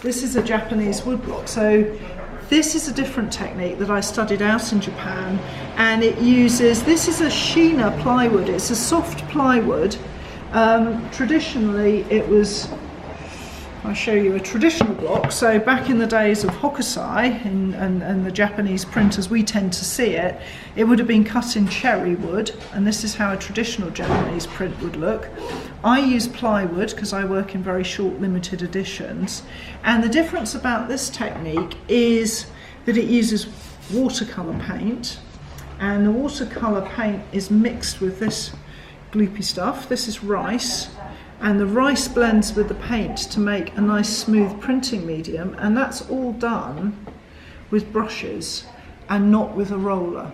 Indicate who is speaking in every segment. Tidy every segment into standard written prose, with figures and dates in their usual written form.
Speaker 1: This is a Japanese woodblock. So this is a different technique that I studied out in Japan, and it uses, this is a Shina plywood. It's a soft plywood. Traditionally it was, I'll show you a traditional block. So back in the days of Hokusai and the Japanese printers, we tend to see it, it would have been cut in cherry wood, and this is how a traditional Japanese print would look. I use plywood because I work in very short limited editions, and the difference about this technique is that it uses watercolour paint, and the watercolour paint is mixed with this gloopy stuff. This is rice, and the rice blends with the paint to make a nice smooth printing medium, and that's all done with brushes and not with a roller.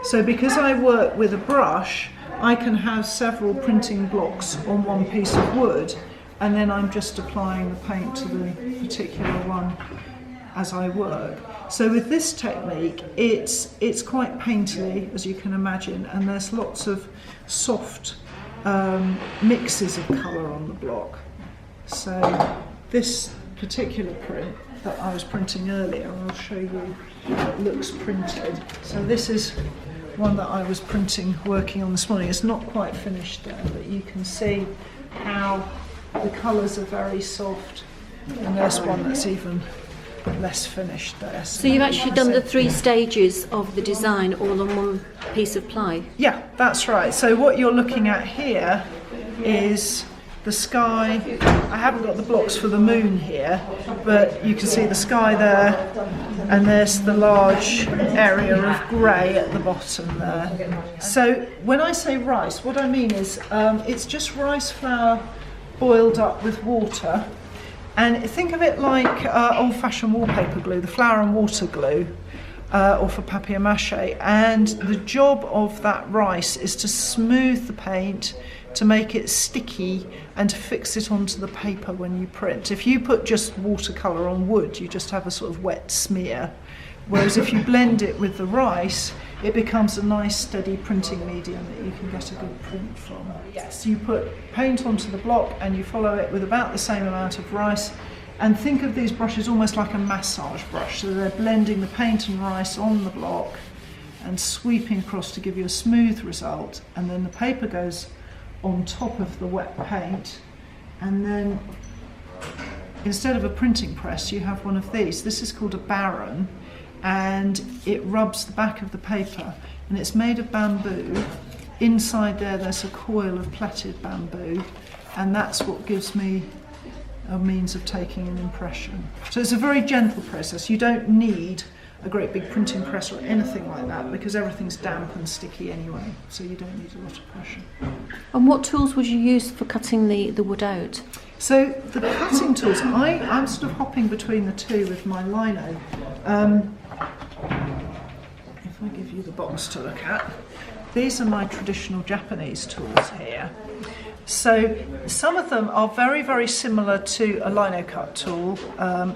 Speaker 1: So because I work with a brush, I can have several printing blocks on one piece of wood, and then I'm just applying the paint to the particular one as I work. So with this technique, it's quite painterly, as you can imagine, and there's lots of soft mixes of colour on the block. So this particular print that I was printing earlier, I'll show you how it looks printed. So this is one that I was working on this morning. It's not quite finished there, but you can see how the colours are very soft, and there's one that's even less finished there.
Speaker 2: So you've actually done the 3 stages of the design all on one piece of ply?
Speaker 1: Yeah, that's right. So what you're looking at here is the sky. I haven't got the blocks for the moon here, but you can see the sky there, and there's the large area of grey at the bottom there. So when I say rice, what I mean is it's just rice flour boiled up with water, and think of it like old-fashioned wallpaper glue, the flour and water glue, or for papier-mâché, and the job of that rice is to smooth the paint, to make it sticky, and to fix it onto the paper when you print. If you put just watercolour on wood, you just have a sort of wet smear, whereas if you blend it with the rice, it becomes a nice steady printing medium that you can get a good print from. Yes, you put paint onto the block and you follow it with about the same amount of rice, and think of these brushes almost like a massage brush, so they're blending the paint and rice on the block and sweeping across to give you a smooth result, and then the paper goes on top of the wet paint, and then instead of a printing press you have one of these. This is called a baron, and it rubs the back of the paper, and it's made of bamboo. Inside there's a coil of plaited bamboo, and that's what gives me a means of taking an impression. So it's a very gentle process. You don't need a great big printing press or anything like that, because everything's damp and sticky anyway, so you don't need a lot of pressure.
Speaker 2: And what tools would you use for cutting the wood out?
Speaker 1: So the cutting tools, I'm sort of hopping between the two with my lino. If I give you the box to look at, these are my traditional Japanese tools here. So some of them are very, very similar to a lino cut tool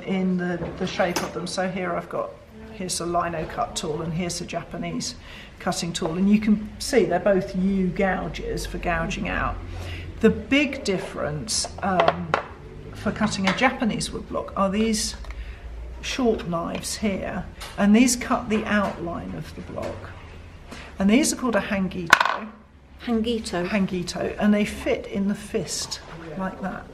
Speaker 1: in the shape of them. So here's a lino cut tool, and here's a Japanese cutting tool, and you can see they're both U gouges for gouging out. The big difference for cutting a Japanese woodblock are these short knives here, and these cut the outline of the block, and these are called a hangito. Hangito, and they fit in the fist like that.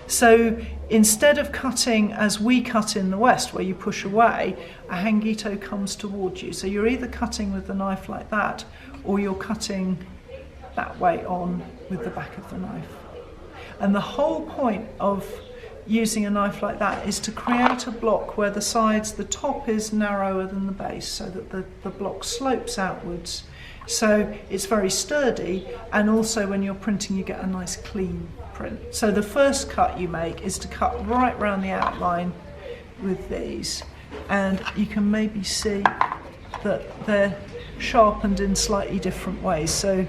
Speaker 1: So instead of cutting as we cut in the West, where you push away, a hangito comes towards you. So you're either cutting with the knife like that, or you're cutting that way on with the back of the knife. And the whole point of using a knife like that is to create a block where the top is narrower than the base, so that the block slopes outwards. So it's very sturdy, and also when you're printing you get a nice clean print. So the first cut you make is to cut right round the outline with these, and you can maybe see that they're sharpened in slightly different ways. So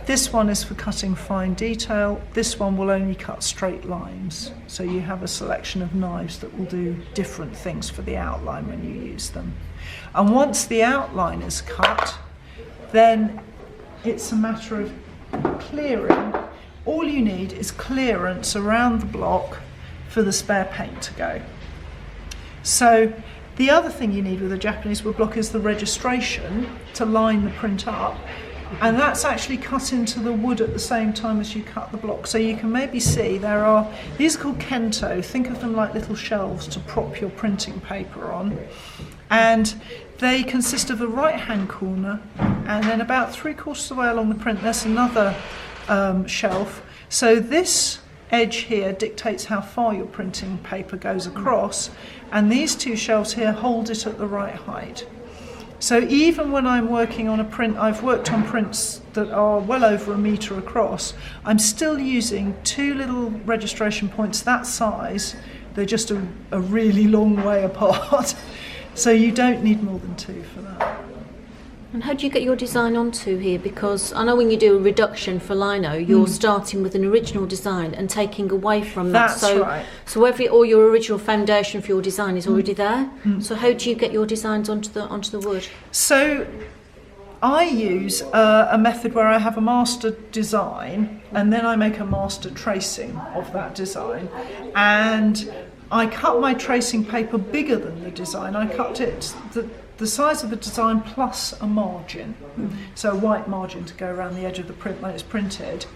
Speaker 1: this one is for cutting fine detail, this one will only cut straight lines. So you have a selection of knives that will do different things for the outline when you use them. And once the outline is cut, then it's a matter of clearing. All you need is clearance around the block for the spare paint to go. So the other thing you need with a Japanese woodblock is the registration to line the print up, and that's actually cut into the wood at the same time as you cut the block. So you can maybe see these are called kento. Think of them like little shelves to prop your printing paper on, and they consist of a right hand corner, and then about 3/4 of the way along the print there's another shelf. So this edge here dictates how far your printing paper goes across, and these two shelves here hold it at the right height. So even when I'm working on a print, I've worked on prints that are well over 1 metre across, I'm still using 2 little registration points that size. They're just a really long way apart. So you don't need more than 2 for that.
Speaker 2: And how do you get your design onto here? Because I know when you do a reduction for lino, you're starting with an original design and taking away from that.
Speaker 1: That's right.
Speaker 2: So all your original foundation for your design is already there. So how do you get your designs onto the wood?
Speaker 1: So I use a method where I have a master design, and then I make a master tracing of that design, and I cut my tracing paper bigger than the design. I cut it the size of the design plus a margin, so a white margin to go around the edge of the print when it's printed,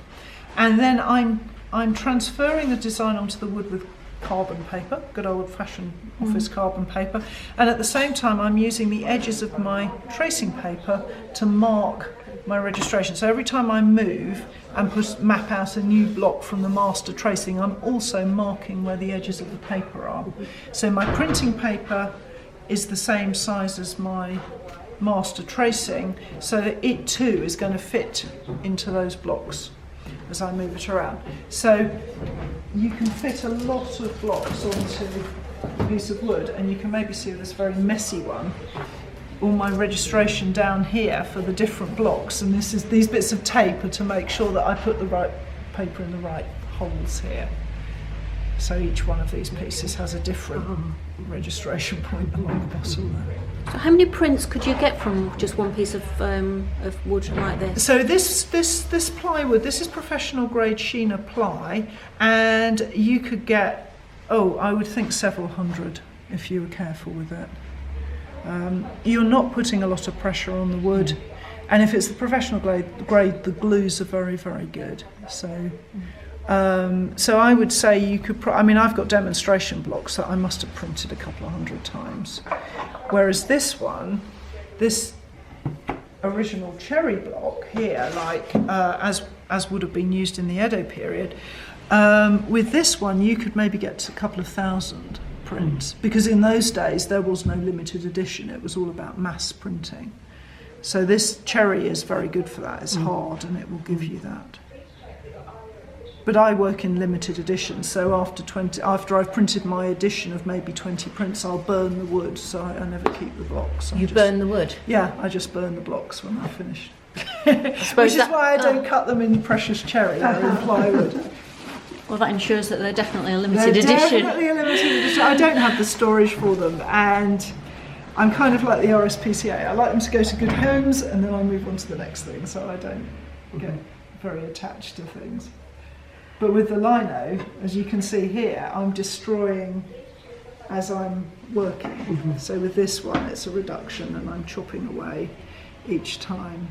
Speaker 1: and then I'm transferring the design onto the wood with carbon paper, good old-fashioned office carbon paper, and at the same time I'm using the edges of my tracing paper to mark my registration. So every time I move and map out a new block from the master tracing, I'm also marking where the edges of the paper are. So my printing paper is the same size as my master tracing, so that it too is going to fit into those blocks as I move it around. So you can fit a lot of blocks onto a piece of wood, and you can maybe see this very messy one, all my registration down here for the different blocks, and these bits of tape are to make sure that I put the right paper in the right holes here. So each one of these pieces has a different registration point along the bottom there.
Speaker 2: So how many prints could you get from just one piece of wood like this?
Speaker 1: So this plywood, this is professional grade Sheena ply, and you could get, I would think several hundred if you were careful with it. You're not putting a lot of pressure on the wood, and if it's the professional grade, the glues are very, very good. So I would say you could, I've got demonstration blocks that I must have printed a couple of 100 times. Whereas this original cherry block here, as would have been used in the Edo period, with this one you could maybe get to a couple of 1,000 prints, because in those days there was no limited edition, it was all about mass printing. So this cherry is very good for that, it's hard and it will give you that. But I work in limited editions, so after I've printed my edition of maybe 20 prints, I'll burn the wood, so I never keep the blocks.
Speaker 2: Burn the wood?
Speaker 1: Yeah, I just burn the blocks when I finish. Which is why I don't cut them in precious cherry, they're in plywood.
Speaker 2: Well, that ensures that they're definitely a limited edition.
Speaker 1: Definitely a limited edition. I don't have the storage for them, and I'm kind of like the RSPCA. I like them to go to good homes, and then I move on to the next thing, so I don't get very attached to things. But with the lino, as you can see here, I'm destroying as I'm working. So with this one, it's a reduction, and I'm chopping away each time.